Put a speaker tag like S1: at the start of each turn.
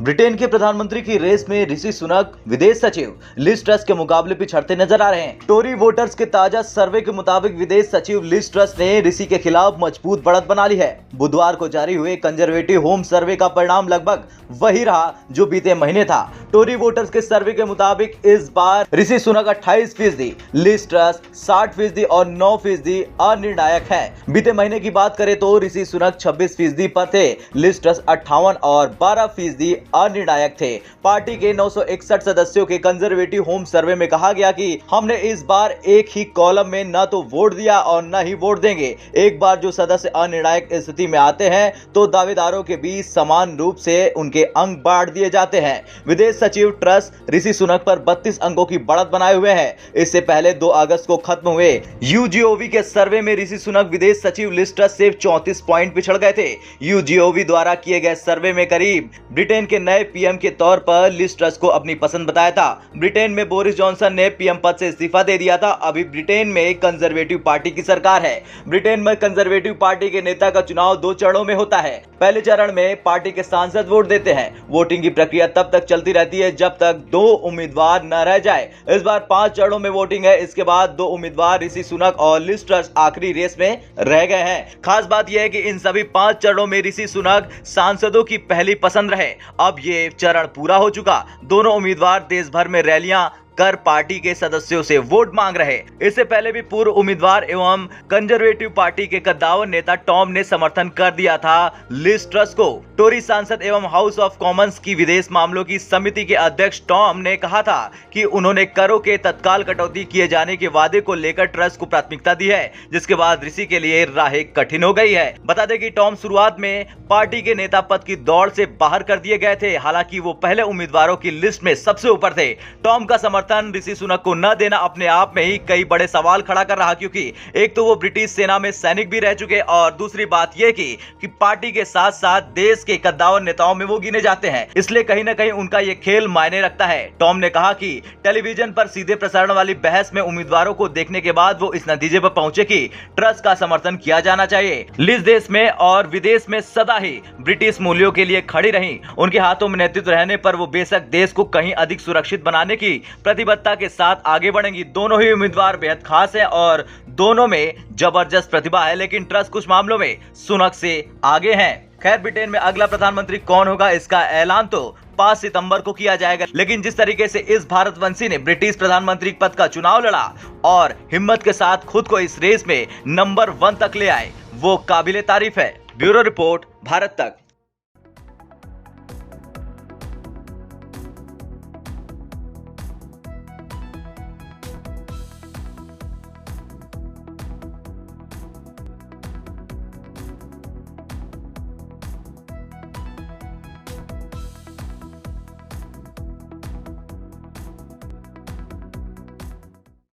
S1: Britain के प्रधानमंत्री की रेस में ऋषि सुनक विदेश सचिव लिज ट्रस के मुकाबले पिछड़ते नजर आ रहे हैं। टोरी वोटर्स के ताजा सर्वे के मुताबिक विदेश सचिव लिज ट्रस ने ऋषि के खिलाफ मजबूत बढ़त बना ली है। बुधवार को जारी हुए कंजर्वेटिव होम सर्वे का परिणाम लगभग वही रहा जो बीते महीने था। टोरी वोटर्स के सर्वे के मुताबिक इस बार ऋषि सुनक 28%, लिज ट्रस 60% और 9% अनिर्णायक है। बीते महीने की बात करें तो ऋषि सुनक 26% पर थे, लिज ट्रस 58 और 12% अनिर्णायक थे। पार्टी के 961 सदस्यों के कंजर्वेटिव होम सर्वे में कहा गया कि हमने इस बार एक ही कॉलम में न तो वोट दिया और न ही वोट देंगे। एक बार जो सदस्य अनिर्णायक स्थिति में आते हैं तो दावेदारों के बीच समान रूप से उनके अंक बांट दिए जाते हैं। विदेश सचिव ट्रस ऋषि सुनक पर 32 अंकों की बढ़त बनाए हुए हैं। इससे पहले 2 अगस्त को खत्म हुए यूजीओवी के सर्वे में ऋषि सुनक विदेश सचिव लिज ट्रस से 34 पॉइंट पिछड़ गए थे। यूजीओवी द्वारा किए गए सर्वे में करीब ब्रिटेन के नए पीएम के तौर पर लिज ट्रस को अपनी पसंद बताया था। ब्रिटेन में बोरिस जॉनसन ने पीएम पद से इस्तीफा दे दिया था। अभी ब्रिटेन में कंजर्वेटिव पार्टी की सरकार है। ब्रिटेन में कंजर्वेटिव पार्टी के नेता का चुनाव 2 चरणों में होता है। पहले चरण में पार्टी के सांसद वोट देते हैं। वोटिंग की प्रक्रिया तब तक चलती रहती है जब तक 2 उम्मीदवार न रह जाए। इस बार 5 चरणों में वोटिंग है। इसके बाद 2 उम्मीदवार ऋषि सुनक और लिज ट्रस आखिरी रेस में रह गए हैं। खास बात यह है कि इन सभी 5 चरणों में ऋषि सुनक सांसदों की पहली पसंद रहे। अब ये चरण पूरा हो चुका। दोनों उम्मीदवार देश भर में रैलियां कर पार्टी के सदस्यों से वोट मांग रहे। इससे पहले भी पूर्व उम्मीदवार एवं कंजर्वेटिव पार्टी के कद्दावर नेता टॉम ने समर्थन कर दिया था लिज ट्रस को। टोरी सांसद एवं हाउस ऑफ कॉमन्स की विदेश मामलों की समिति के अध्यक्ष टॉम ने कहा था कि उन्होंने करों के तत्काल कटौती किए जाने के वादे को लेकर ट्रस को प्राथमिकता दी है, जिसके बाद ऋषि के लिए राहें कठिन हो गई है। बता दें कि टॉम शुरुआत में पार्टी के नेता पद की दौड़ से बाहर कर दिए गए थे। हालांकि वो पहले उम्मीदवारों की लिस्ट में सबसे ऊपर थे। टॉम का समर्थन ऋषि सुनक को न देना अपने आप में ही कई बड़े सवाल खड़ा कर रहा, क्योंकि एक तो वो ब्रिटिश सेना में सैनिक भी रह चुके और दूसरी बात यह कि पार्टी के साथ साथ देश के कद्दावर नेताओं में वो गिने जाते हैं। इसलिए कहीं ना कहीं उनका ये खेल मायने रखता है। टॉम ने कहा कि टेलीविजन पर सीधे प्रसारण वाली बहस में उम्मीदवारों को देखने के बाद वो इस नतीजे पर पहुंचे कि ट्रस का समर्थन किया जाना चाहिए। लिज देश में और विदेश में सदा ही ब्रिटिश मूल्यों के लिए खड़ी रही। उनके हाथों में नेतृत्व रहने पर वो बेशक देश को कहीं अधिक सुरक्षित बनाने की प्रतिबद्धता के साथ आगे बढ़ेंगी। दोनों ही उम्मीदवार बेहद खास हैं और दोनों में जबरदस्त प्रतिभा है, लेकिन ट्रस कुछ मामलों में सुनक से आगे हैं। खैर, ब्रिटेन में अगला प्रधानमंत्री कौन होगा इसका ऐलान तो 5 सितंबर को किया जाएगा, लेकिन जिस तरीके से इस भारतवंशी ने ब्रिटिश प्रधानमंत्री पद का चुनाव लड़ा और हिम्मत के साथ खुद को इस रेस में नंबर 1 तक ले आए, वो काबिले तारीफ है। ब्यूरो रिपोर्ट, भारत तक।